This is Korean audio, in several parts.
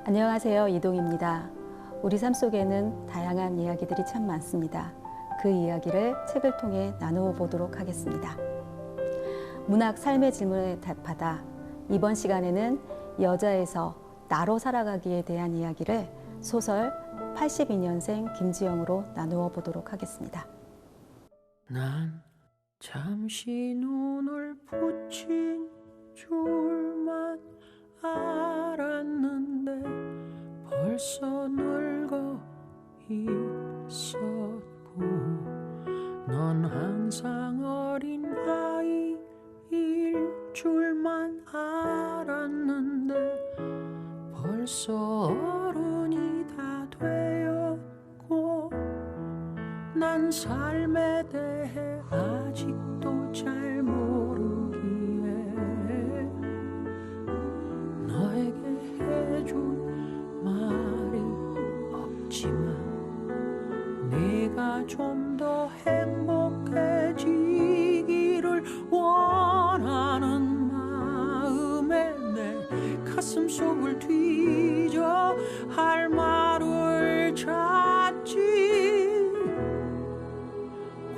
안녕하세요. 이동입니다. 우리 삶 속에는 다양한 이야기들이 참 많습니다. 그 이야기를 책을 통해 나누어 보도록 하겠습니다. 문학 삶의 질문에 답하다. 이번 시간에는 여자에서 나로 살아가기에 대한 이야기를 소설 82년생 김지영으로 나누어 보도록 하겠습니다. 난 잠시 눈을 붙인 줄만 알았는데 벌써 늙어 있었고, 넌 항상 어린 아이일 줄만 알았는데 벌써 어른이 다 되었고, 난 삶에 대해 아직도 잘 모르기에 너에게 해줄 말이 없지만 네가 좀 더 행복해지기를 원하는 마음에 내 가슴 속을 뒤져 할 말을 찾지.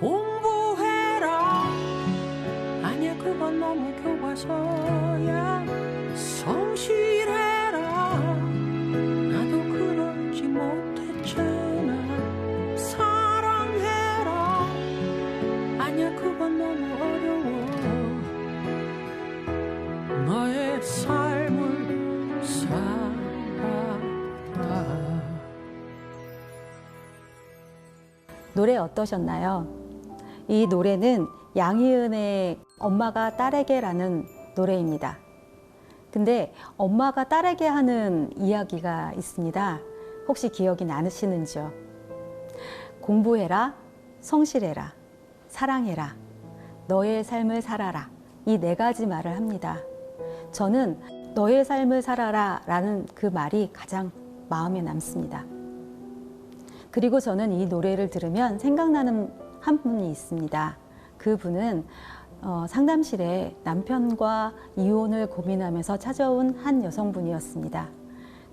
공부해라, 아니야 그건 너무 교과서야. 성실해라, 나도 그러지 못했잖아. 사랑해라, 아니야 그건 너무 어려워. 너의 삶을 살아라. 노래 어떠셨나요? 이 노래는 양희은의 엄마가 딸에게라는 노래입니다. 근데 엄마가 딸에게 하는 이야기가 있습니다. 혹시 기억이 나시는지요? 공부해라, 성실해라, 사랑해라, 너의 삶을 살아라. 이 네 가지 말을 합니다. 저는 너의 삶을 살아라 라는 그 말이 가장 마음에 남습니다. 그리고 저는 이 노래를 들으면 생각나는 한 분이 있습니다. 그 분은 상담실에 남편과 이혼을 고민하면서 찾아온 한 여성분이었습니다.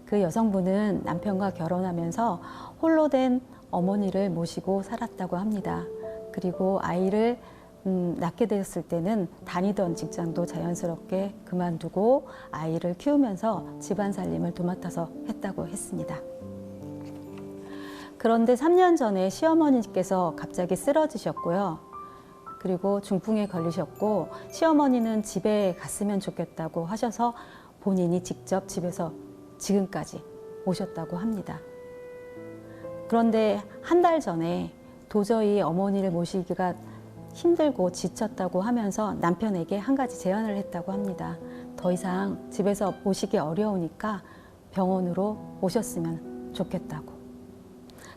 그 여성분은 남편과 결혼하면서 홀로 된 어머니를 모시고 살았다고 합니다. 그리고 아이를 낳게 되었을 때는 다니던 직장도 자연스럽게 그만두고 아이를 키우면서 집안 살림을 도맡아서 했다고 했습니다. 그런데 3년 전에 시어머니께서 갑자기 쓰러지셨고요. 그리고 중풍에 걸리셨고, 시어머니는 집에 갔으면 좋겠다고 하셔서 본인이 직접 집에서 지금까지 오셨다고 합니다. 그런데 한 달 전에 도저히 어머니를 모시기가 힘들고 지쳤다고 하면서 남편에게 한 가지 제안을 했다고 합니다. 더 이상 집에서 모시기 어려우니까 병원으로 오셨으면 좋겠다고.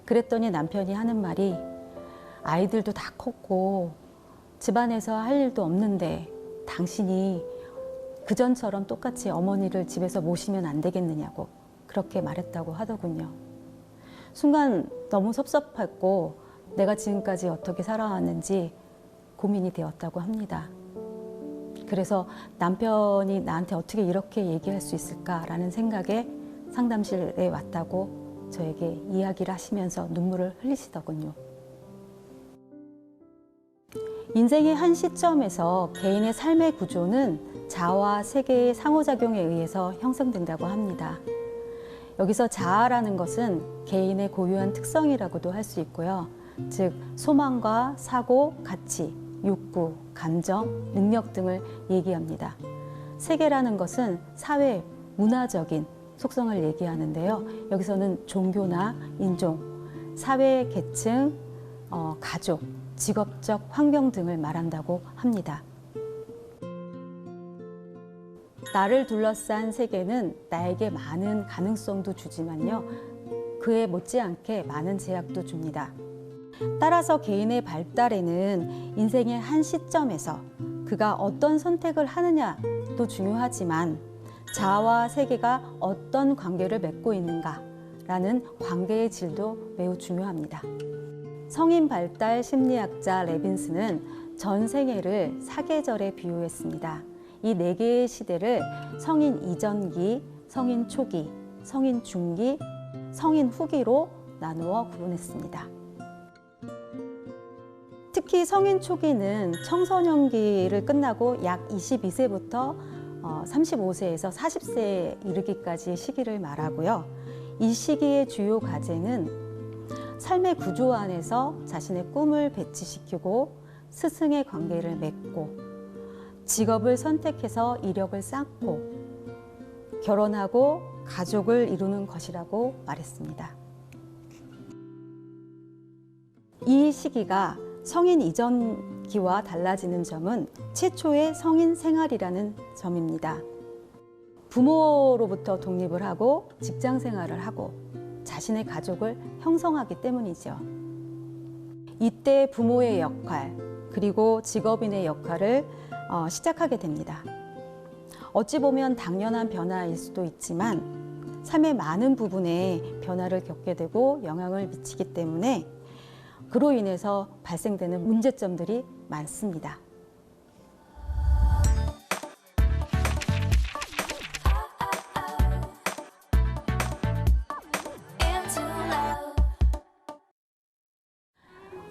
그랬더니 남편이 하는 말이, 아이들도 다 컸고 집안에서 할 일도 없는데 당신이 그전처럼 똑같이 어머니를 집에서 모시면 안 되겠느냐고 그렇게 말했다고 하더군요. 순간 너무 섭섭했고 내가 지금까지 어떻게 살아왔는지 고민이 되었다고 합니다. 그래서 남편이 나한테 어떻게 이렇게 얘기할 수 있을까라는 생각에 상담실에 왔다고 저에게 이야기를 하시면서 눈물을 흘리시더군요. 인생의 한 시점에서 개인의 삶의 구조는 자아와 세계의 상호작용에 의해서 형성된다고 합니다. 여기서 자아라는 것은 개인의 고유한 특성이라고도 할 수 있고요. 즉, 소망과 사고, 가치, 욕구, 감정, 능력 등을 얘기합니다. 세계라는 것은 사회, 문화적인 속성을 얘기하는데요. 여기서는 종교나 인종, 사회 계층, 가족, 직업적 환경 등을 말한다고 합니다. 나를 둘러싼 세계는 나에게 많은 가능성도 주지만요, 그에 못지않게 많은 제약도 줍니다. 따라서 개인의 발달에는 인생의 한 시점에서 그가 어떤 선택을 하느냐도 중요하지만 자아와 세계가 어떤 관계를 맺고 있는가라는 관계의 질도 매우 중요합니다. 성인 발달 심리학자 레빈스는 전 생애를 사계절에 비유했습니다. 이 네 개의 시대를 성인 이전기, 성인 초기, 성인 중기, 성인 후기로 나누어 구분했습니다. 특히 성인 초기는 청소년기를 끝나고 약 22세부터 35세에서 40세에 이르기까지의 시기를 말하고요. 이 시기의 주요 과제는 삶의 구조 안에서 자신의 꿈을 배치시키고 스승의 관계를 맺고 직업을 선택해서 이력을 쌓고 결혼하고 가족을 이루는 것이라고 말했습니다. 이 시기가 성인 이전기와 달라지는 점은 최초의 성인 생활이라는 점입니다. 부모로부터 독립을 하고 직장 생활을 하고 자신의 가족을 형성하기 때문이죠. 이때 부모의 역할 그리고 직업인의 역할을 시작하게 됩니다. 어찌 보면 당연한 변화일 수도 있지만 삶의 많은 부분에 변화를 겪게 되고 영향을 미치기 때문에 그로 인해서 발생되는 문제점들이 많습니다.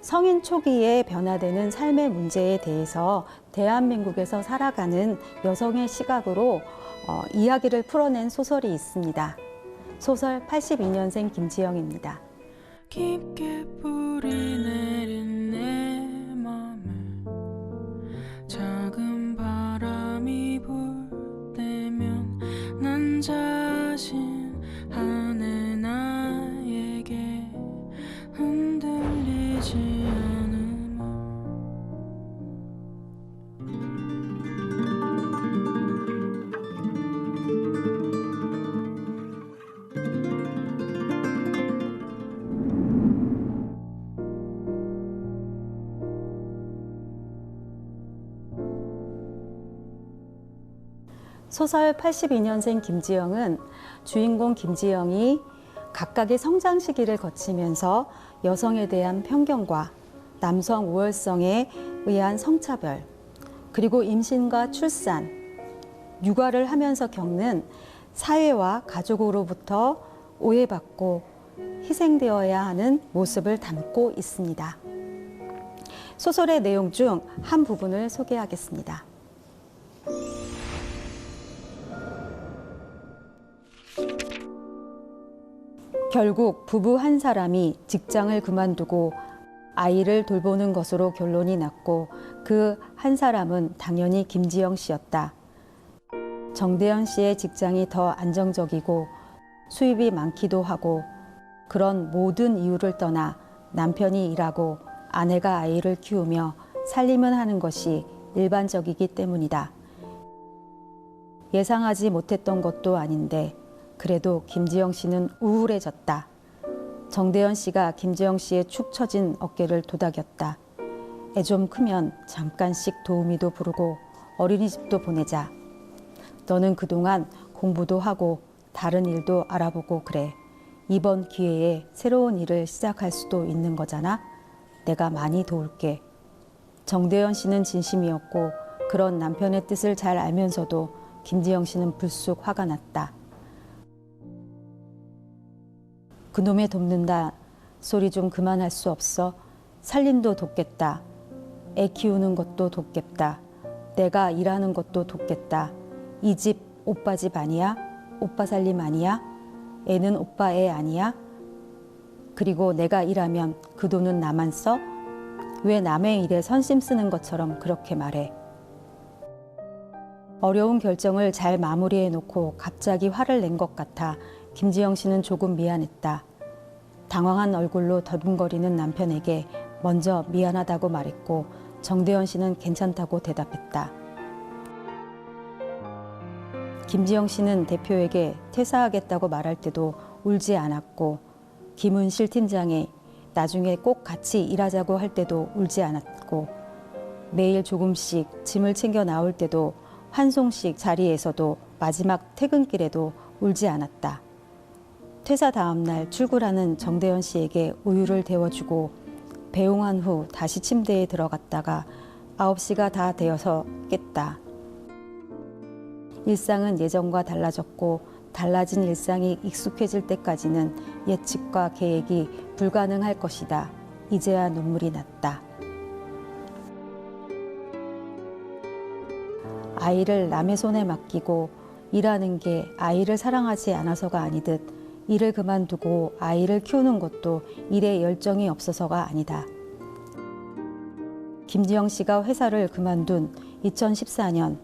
성인 초기에 변화되는 삶의 문제에 대해서 대한민국에서 살아가는 여성의 시각으로 이야기를 풀어낸 소설이 있습니다. 소설 82년생 김지영입니다. 깊게 뿌리 내린 내 맘에 작은 바람이 불 때면 난 자신 안에 나에게 흔들리지 않음을 소설 82년생 김지영은 주인공 김지영이 각각의 성장 시기를 거치면서 여성에 대한 편견과 남성 우월성에 의한 성차별, 그리고 임신과 출산, 육아를 하면서 겪는 사회와 가족으로부터 오해받고 희생되어야 하는 모습을 담고 있습니다. 소설의 내용 중 한 부분을 소개하겠습니다. 결국 부부 한 사람이 직장을 그만두고 아이를 돌보는 것으로 결론이 났고 그 한 사람은 당연히 김지영 씨였다. 정대현 씨의 직장이 더 안정적이고 수입이 많기도 하고 그런 모든 이유를 떠나 남편이 일하고 아내가 아이를 키우며 살림을 하는 것이 일반적이기 때문이다. 예상하지 못했던 것도 아닌데 그래도 김지영 씨는 우울해졌다. 정대현 씨가 김지영 씨의 축 처진 어깨를 도닥였다. 애 좀 크면 잠깐씩 도우미도 부르고 어린이집도 보내자. 너는 그동안 공부도 하고 다른 일도 알아보고 그래. 이번 기회에 새로운 일을 시작할 수도 있는 거잖아. 내가 많이 도울게. 정대현 씨는 진심이었고 그런 남편의 뜻을 잘 알면서도 김지영 씨는 불쑥 화가 났다. 그놈의 돕는다 소리 좀 그만할 수 없어? 살림도 돕겠다. 애 키우는 것도 돕겠다. 내가 일하는 것도 돕겠다. 이 집 오빠 집 아니야? 오빠 살림 아니야? 애는 오빠 애 아니야? 그리고 내가 일하면 그 돈은 나만 써? 왜 남의 일에 선심 쓰는 것처럼 그렇게 말해? 어려운 결정을 잘 마무리해 놓고 갑자기 화를 낸 것 같아 김지영 씨는 조금 미안했다. 당황한 얼굴로 더듬거리는 남편에게 먼저 미안하다고 말했고 정대현 씨는 괜찮다고 대답했다. 김지영 씨는 대표에게 퇴사하겠다고 말할 때도 울지 않았고 김은실 팀장이 나중에 꼭 같이 일하자고 할 때도 울지 않았고 매일 조금씩 짐을 챙겨 나올 때도 환송식 자리에서도 마지막 퇴근길에도 울지 않았다. 퇴사 다음 날 출근하는 정대현 씨에게 우유를 데워주고 배웅한 후 다시 침대에 들어갔다가 9시가 다 되어서 깼다. 일상은 예전과 달라졌고 달라진 일상이 익숙해질 때까지는 예측과 계획이 불가능할 것이다. 이제야 눈물이 났다. 아이를 남의 손에 맡기고 일하는 게 아이를 사랑하지 않아서가 아니듯 일을 그만두고 아이를 키우는 것도 일에 열정이 없어서가 아니다. 김지영 씨가 회사를 그만둔 2014년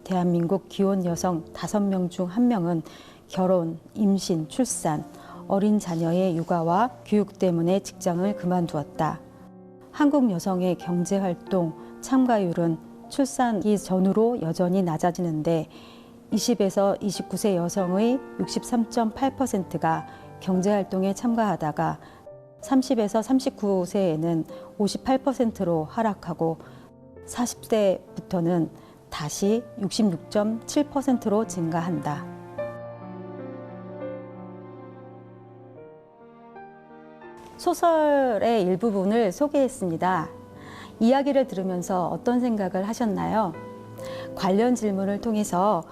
대한민국 기혼 여성 5명 중 1명은 결혼, 임신, 출산, 어린 자녀의 육아와 교육 때문에 직장을 그만두었다. 한국 여성의 경제활동 참가율은 출산기 전후로 여전히 낮아지는데 20에서 29세 여성의 63.8%가 경제활동에 참가하다가 30에서 39세에는 58%로 하락하고 40세부터는 다시 66.7%로 증가한다. 소설의 일부분을 소개했습니다. 이야기를 들으면서 어떤 생각을 하셨나요? 관련 질문을 통해서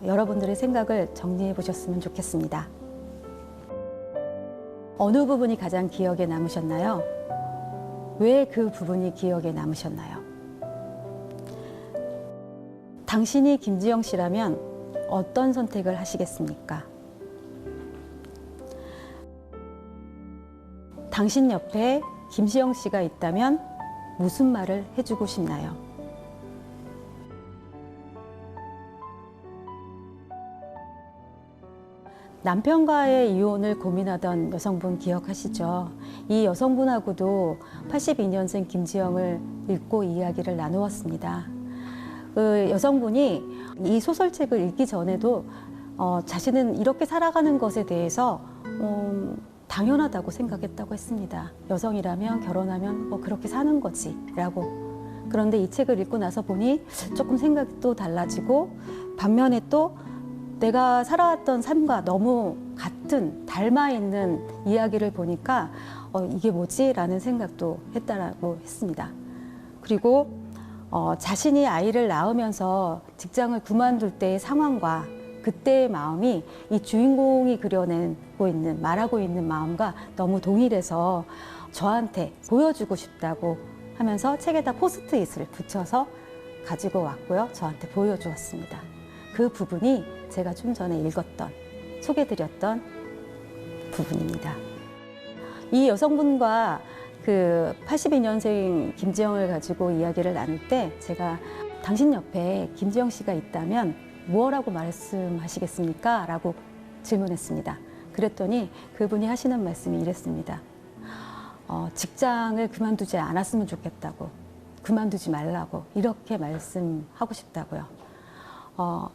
여러분들의 생각을 정리해 보셨으면 좋겠습니다. 어느 부분이 가장 기억에 남으셨나요? 왜 그 부분이 기억에 남으셨나요? 당신이 김지영 씨라면 어떤 선택을 하시겠습니까? 당신 옆에 김지영 씨가 있다면 무슨 말을 해주고 싶나요? 남편과의 이혼을 고민하던 여성분 기억하시죠? 이 여성분하고도 82년생 김지영을 읽고 이야기를 나누었습니다. 그 여성분이 이 소설책을 읽기 전에도 자신은 이렇게 살아가는 것에 대해서 당연하다고 생각했다고 했습니다. 여성이라면 결혼하면 뭐 그렇게 사는 거지 라고. 그런데 이 책을 읽고 나서 보니 조금 생각이 또 달라지고 반면에 또 내가 살아왔던 삶과 너무 같은 닮아 있는 이야기를 보니까 이게 뭐지? 라는 생각도 했다라고 했습니다. 그리고 자신이 아이를 낳으면서 직장을 그만둘 때의 상황과 그때의 마음이 이 주인공이 그려내고 있는, 말하고 있는 마음과 너무 동일해서 저한테 보여주고 싶다고 하면서 책에다 포스트잇을 붙여서 가지고 왔고요. 저한테 보여주었습니다. 그 부분이 제가 좀 전에 읽었던, 소개드렸던 부분입니다. 이 여성분과 그 82년생 김지영을 가지고 이야기를 나눌 때 제가 당신 옆에 김지영 씨가 있다면 무엇라고 말씀하시겠습니까? 라고 질문했습니다. 그랬더니 그분이 하시는 말씀이 이랬습니다. 직장을 그만두지 않았으면 좋겠다고, 그만두지 말라고 이렇게 말씀하고 싶다고요.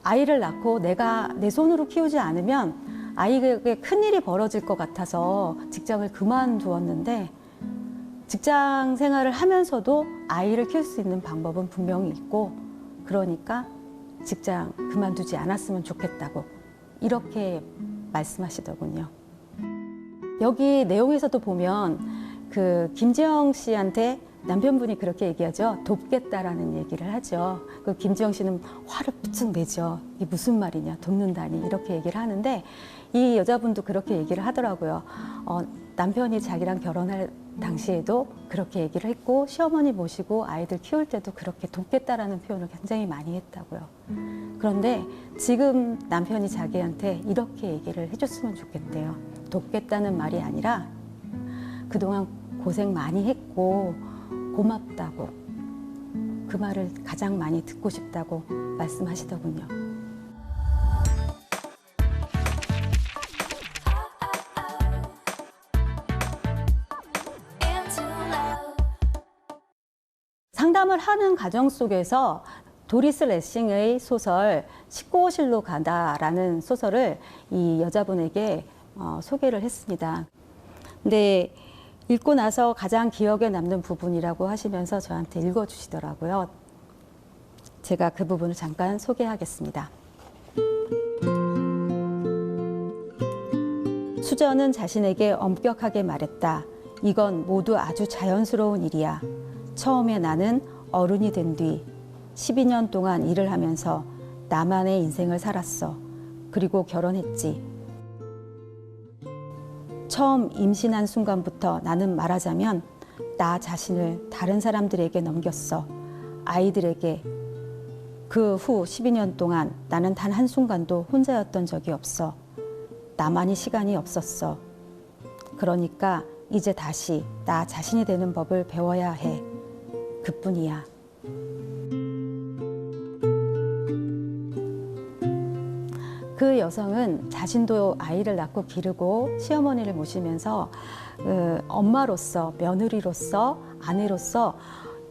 아이를 낳고 내가 내 손으로 키우지 않으면 아이에게 큰일이 벌어질 것 같아서 직장을 그만두었는데 직장 생활을 하면서도 아이를 키울 수 있는 방법은 분명히 있고 그러니까 직장 그만두지 않았으면 좋겠다고 이렇게 말씀하시더군요. 여기 내용에서도 보면 그 김지영 씨한테 남편분이 그렇게 얘기하죠. 돕겠다라는 얘기를 하죠. 그 김지영 씨는 화를 부쩍 내죠. 이게 무슨 말이냐, 돕는다니 이렇게 얘기를 하는데 이 여자분도 그렇게 얘기를 하더라고요. 남편이 자기랑 결혼할 당시에도 그렇게 얘기를 했고 시어머니 모시고 아이들 키울 때도 그렇게 돕겠다라는 표현을 굉장히 많이 했다고요. 그런데 지금 남편이 자기한테 이렇게 얘기를 해줬으면 좋겠대요. 돕겠다는 말이 아니라 그동안 고생 많이 했고 고맙다고, 그 말을 가장 많이 듣고 싶다고 말씀하시더군요. 상담을 하는 과정 속에서 도리스 레싱의 소설 19호실로 가다라는 소설을 이 여자분에게 소개를 했습니다. 근데 읽고 나서 가장 기억에 남는 부분이라고 하시면서 저한테 읽어주시더라고요. 제가 그 부분을 잠깐 소개하겠습니다. 수전은 자신에게 엄격하게 말했다. 이건 모두 아주 자연스러운 일이야. 처음에 나는 어른이 된 뒤 12년 동안 일을 하면서 나만의 인생을 살았어. 그리고 결혼했지. 처음 임신한 순간부터 나는 말하자면 나 자신을 다른 사람들에게 넘겼어. 아이들에게. 그 후 12년 동안 나는 단 한순간도 혼자였던 적이 없어. 나만이 시간이 없었어. 그러니까 이제 다시 나 자신이 되는 법을 배워야 해. 그뿐이야. 그 여성은 자신도 아이를 낳고 기르고 시어머니를 모시면서 엄마로서, 며느리로서, 아내로서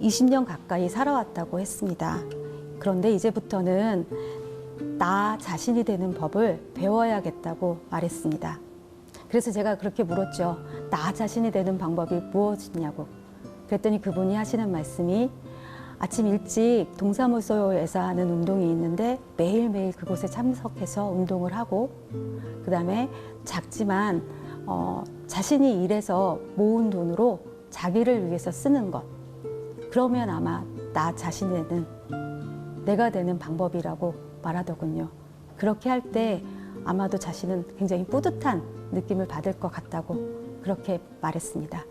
20년 가까이 살아왔다고 했습니다. 그런데 이제부터는 나 자신이 되는 법을 배워야겠다고 말했습니다. 그래서 제가 그렇게 물었죠. 나 자신이 되는 방법이 무엇이냐고. 그랬더니 그분이 하시는 말씀이 아침 일찍 동사무소에서 하는 운동이 있는데 매일매일 그곳에 참석해서 운동을 하고, 그다음에 작지만 자신이 일해서 모은 돈으로 자기를 위해서 쓰는 것. 그러면 아마 나 자신에는 내가 되는 방법이라고 말하더군요. 그렇게 할 때 아마도 자신은 굉장히 뿌듯한 느낌을 받을 것 같다고 그렇게 말했습니다.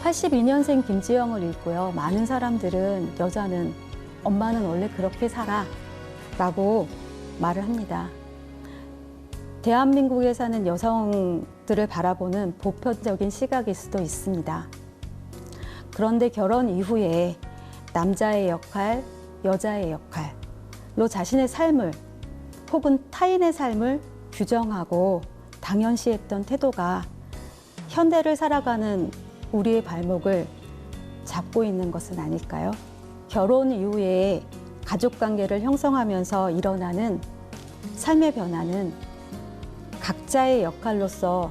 (82년생) 김지영을 읽고요. 많은 사람들은 여자는, 엄마는 원래 그렇게 살아 라고 말을 합니다. 대한민국에 사는 여성들을 바라보는 보편적인 시각일 수도 있습니다. 그런데 결혼 이후에 남자의 역할, 여자의 역할로 자신의 삶을 혹은 타인의 삶을 규정하고 당연시했던 태도가 현대를 살아가는 우리의 발목을 잡고 있는 것은 아닐까요? 결혼 이후에 가족관계를 형성하면서 일어나는 삶의 변화는 각자의 역할로서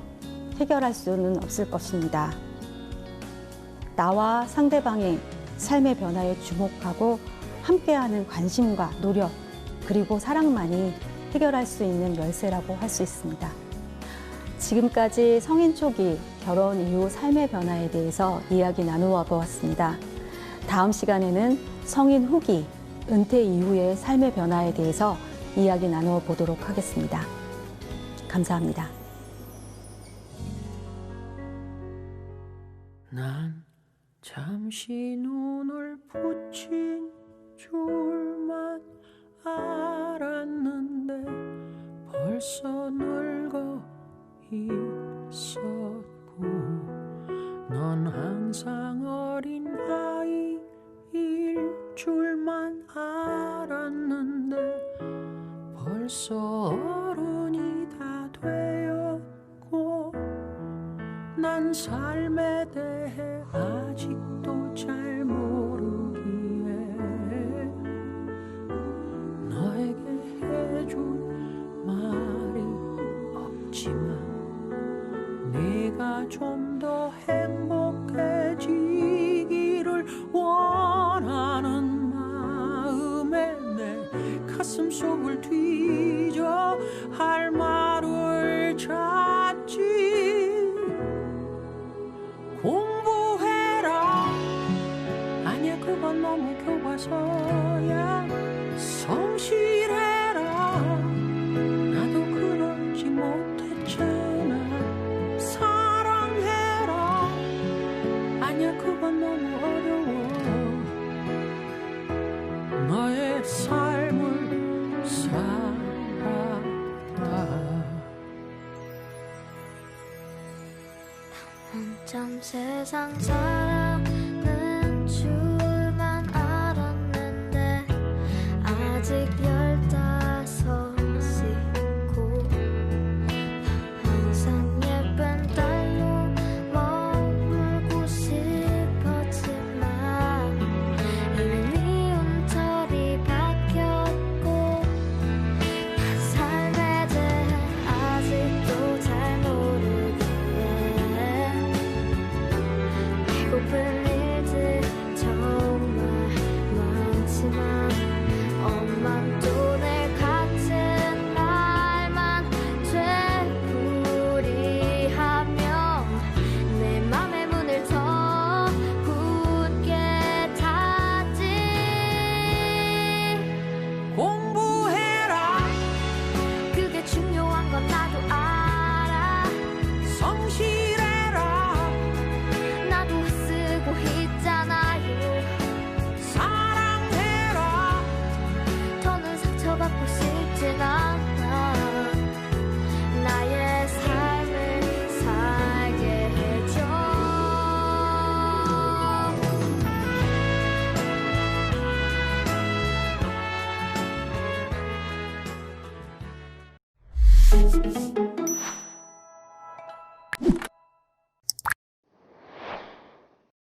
해결할 수는 없을 것입니다. 나와 상대방의 삶의 변화에 주목하고 함께하는 관심과 노력, 그리고 사랑만이 해결할 수 있는 열쇠라고 할 수 있습니다. 지금까지 성인 초기, 결혼 이후 삶의 변화에 대해서 이야기 나누어 보았습니다. 다음 시간에는 성인 후기, 은퇴 이후의 삶의 변화에 대해서 이야기 나누어 보도록 하겠습니다. 감사합니다. 난 잠시 눈을 붙인 줄만 알았는데 벌써 늙어 있었고, 넌 항상 어린 아이일 줄만 알았는데 벌써 어른이 다 되었고, 난 삶에 대해 아직도 잘 모르기에 너에게 해줄 말이 없지만 네가 좀 더 행복해지기를 원하는 마음에 내 가슴 속을 뒤져 할 말을 찾지. 공부해라, 아니야 그건 너무 교과서야. 성실해라, 나도 그러지 못했잖아. 사랑해라, 아니야 그건 너무 어려워. 너의 삶을 살아라. 한참 세상 살아는 줄만 알았는데 아직 15이고 항상 예쁜 딸로 머물고 싶었지만 이미 미운 철이 바뀌었고 삶에 대해 아직도 잘 모르기에 아